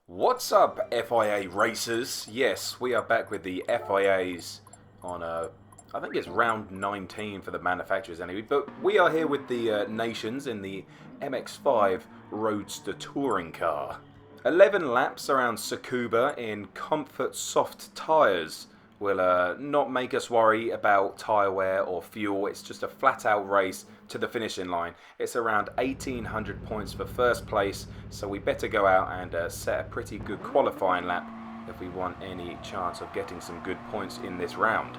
What's up, FIA racers? Yes, we are back with the FIAs on I think it's round 19 for the manufacturers anyway, but we are here with the nations in the MX-5 Roadster Touring Car. 11 laps around Tsukuba in comfort soft tyres will not make us worry about tyre wear or fuel. It's just a flat out race to the finishing line. It's around 1800 points for first place, so we better go out and set a pretty good qualifying lap if we want any chance of getting some good points in this round.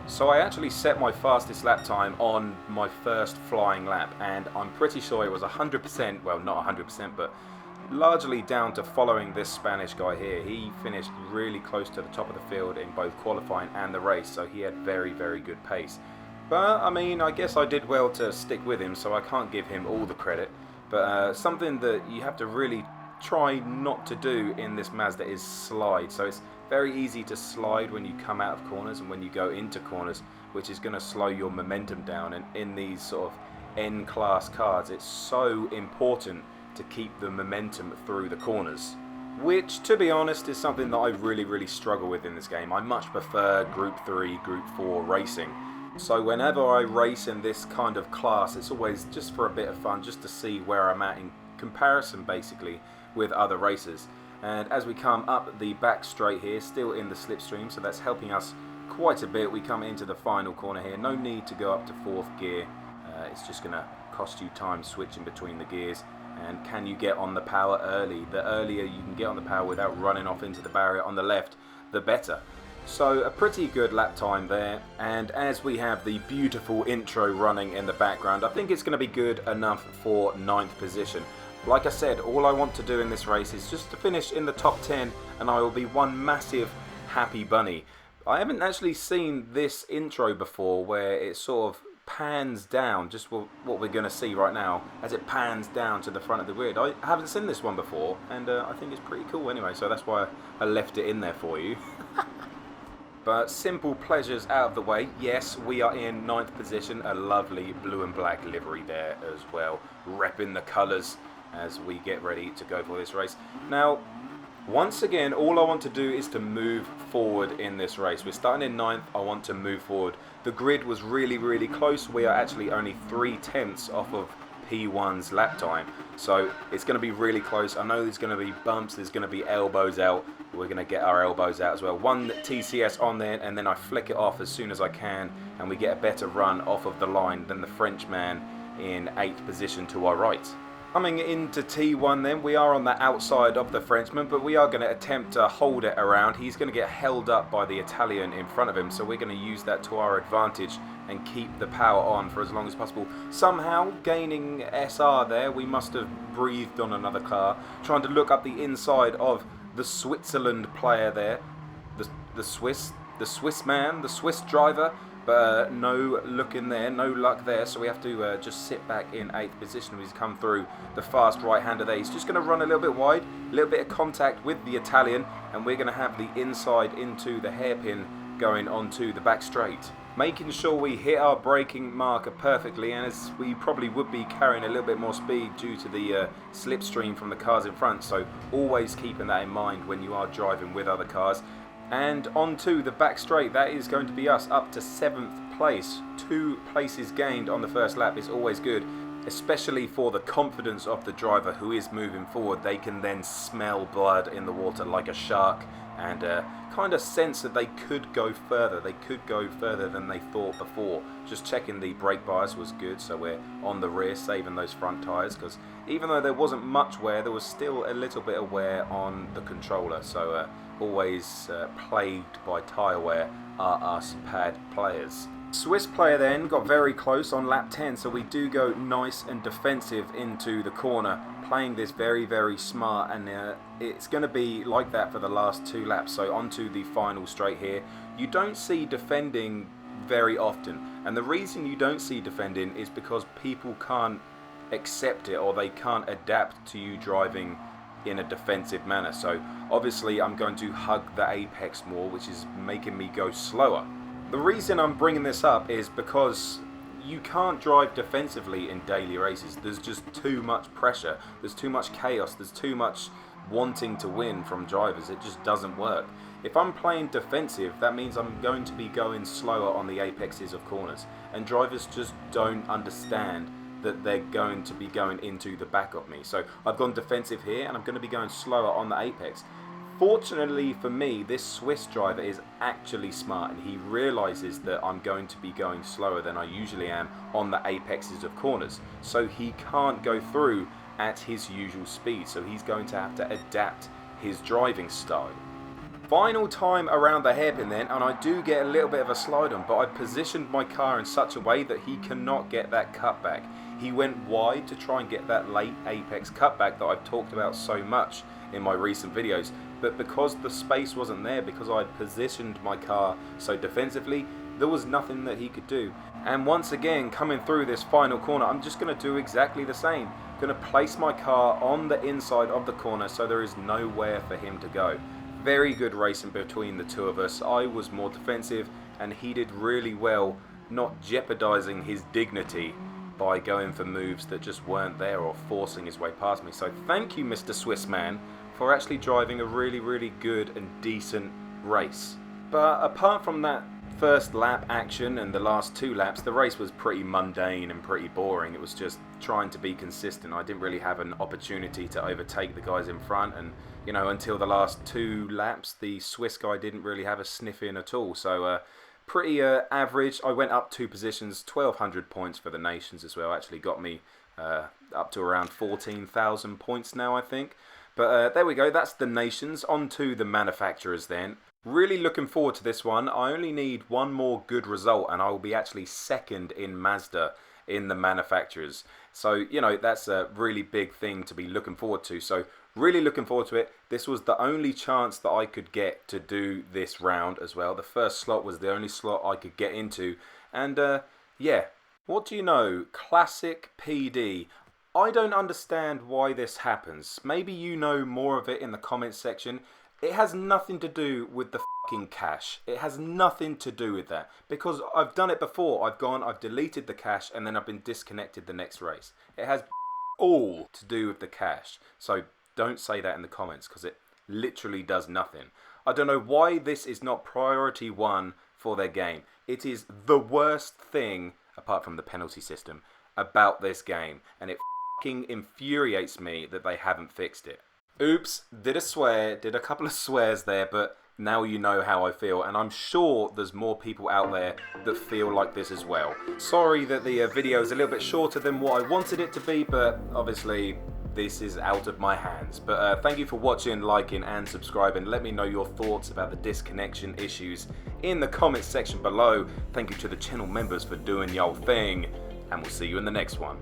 So I actually set my fastest lap time on my first flying lap, and I'm pretty sure it was 100%, well not 100%, but largely down to following this Spanish guy here. He finished really close to the top of the field in both qualifying and the race, so he had very, very good pace. But, I mean, I guess I did well to stick with him, so I can't give him all the credit. But something that you have to really try not to do in this Mazda is slide. So it's very easy to slide when you come out of corners and when you go into corners, which is going to slow your momentum down. And in these sort of N-class cars, it's so important to keep the momentum through the corners, which, to be honest, is something that I really struggle with in this game. I much prefer Group 3, Group 4 racing. So whenever I race in this kind of class, it's always just for a bit of fun, just to see where I'm at in comparison, basically, with other racers. And as we come up the back straight here, still in the slipstream, so that's helping us quite a bit. We come into the final corner here. No need to go up to 4th gear. It's just going to cost you time switching between the gears. And can you get on the power early? The earlier you can get on the power without running off into the barrier on the left, the better. So a pretty good lap time there, and as we have the beautiful intro running in the background, I think it's going to be good enough for 9th position. Like I said, all I want to do in this race is just to finish in the top 10, and I will be one massive happy bunny. I haven't actually seen this intro before where it sort of pans down, just what we're going to see right now, as it pans down to the front of the grid. I haven't seen this one before, and I think it's pretty cool anyway, so that's why I left it in there for you. But simple pleasures out of the way, yes, we are in 9th position, a lovely blue and black livery there as well, repping the colours as we get ready to go for this race. Now, once again, all I want to do is to move forward in this race. We're starting in 9th, I want to move forward. The grid was really close. We are actually only 3/10 off of P1's lap time. So it's going to be really close. I know there's going to be bumps, there's going to be elbows out. We're going to get our elbows out as well. One TCS on there, and then I flick it off as soon as I can, and we get a better run off of the line than the Frenchman in 8th position to our right. Coming into T1 then, we are on the outside of the Frenchman, but we are going to attempt to hold it around. He's going to get held up by the Italian in front of him, so we're going to use that to our advantage and keep the power on for as long as possible. Somehow, gaining SR there, we must have breathed on another car. Trying to look up the inside of the Switzerland player there, the Swiss man, the Swiss driver. But no look in there, no luck there, so we have to just sit back in 8th position. He's come through the fast right-hander there. He's just going to run a little bit wide, a little bit of contact with the Italian, and we're going to have the inside into the hairpin going onto the back straight. Making sure we hit our braking marker perfectly, and as we probably would be carrying a little bit more speed due to the slipstream from the cars in front, so always keeping that in mind when you are driving with other cars. And onto the back straight, that is going to be us up to 7th place. 2 places gained on the first lap is always good, especially for the confidence of the driver who is moving forward. They can then smell blood in the water like a shark and kind of sense that they could go further. They could go further than they thought before. Just checking the brake bias was good, so we're on the rear saving those front tyres, because even though there wasn't much wear, there was still a little bit of wear on the controller. So always plagued by tyre wear are us pad players. Swiss player then got very close on lap 10, so we do go nice and defensive into the corner, playing this very smart, and it's going to be like that for the last 2 laps. So onto the final straight here. You don't see defending very often, and the reason you don't see defending is because people can't accept it, or they can't adapt to you driving in a defensive manner. So obviously I'm going to hug the apex more, which is making me go slower. The reason I'm bringing this up is because you can't drive defensively in daily races. There's just too much pressure, there's too much chaos, there's too much wanting to win from drivers. It just doesn't work. If I'm playing defensive, that means I'm going to be going slower on the apexes of corners, and drivers just don't understand that they're going to be going into the back of me. So I've gone defensive here, and I'm going to be going slower on the apex. Fortunately for me, this Swiss driver is actually smart, and he realizes that I'm going to be going slower than I usually am on the apexes of corners. So he can't go through at his usual speed, so he's going to have to adapt his driving style. Final time around the hairpin then, and I do get a little bit of a slide on, but I positioned my car in such a way that he cannot get that cutback. He went wide to try and get that late apex cutback that I've talked about so much in my recent videos, but because the space wasn't there, because I'd positioned my car so defensively, there was nothing that he could do. And once again, coming through this final corner, I'm just going to do exactly the same. I'm going to place my car on the inside of the corner so there is nowhere for him to go. Very good racing between the two of us. I was more defensive, and he did really well not jeopardizing his dignity by going for moves that just weren't there or forcing his way past me. So thank you, Mr. Swiss man, for actually driving a really good and decent race. But apart from that first lap action and the last 2 laps, the race was pretty mundane and pretty boring. It was just trying to be consistent. I didn't really have an opportunity to overtake the guys in front, and you know, until the last 2 laps, the Swiss guy didn't really have a sniff in at all. So pretty average. I went up 2 positions, 1,200 points for the nations as well. Actually got me up to around 14,000 points now, I think. But there we go, that's the nations. On to the manufacturers then. Really looking forward to this one. I only need one more good result, and I will be actually second in Mazda in the manufacturers. So, you know, that's a really big thing to be looking forward to. So, really looking forward to it. This was the only chance that I could get to do this round as well. The first slot was the only slot I could get into. And, yeah, what do you know? Classic PD. I don't understand why this happens. Maybe you know more of it in the comments section. It has nothing to do with the fucking cache. It has nothing to do with that. Because I've done it before. I've deleted the cache, and then I've been disconnected the next race. It has all to do with the cache. So don't say that in the comments, because it literally does nothing. I don't know why this is not priority 1 for their game. It is the worst thing, apart from the penalty system, about this game. And it fucking infuriates me that they haven't fixed it. Oops, did a couple of swears there, but now you know how I feel, and I'm sure there's more people out there that feel like this as well. Sorry that the video is a little bit shorter than what I wanted it to be, but obviously this is out of my hands. But thank you for watching, liking and subscribing. Let me know your thoughts about the disconnection issues in the comments section below. Thank you to the channel members for doing y'all thing, and we'll see you in the next one.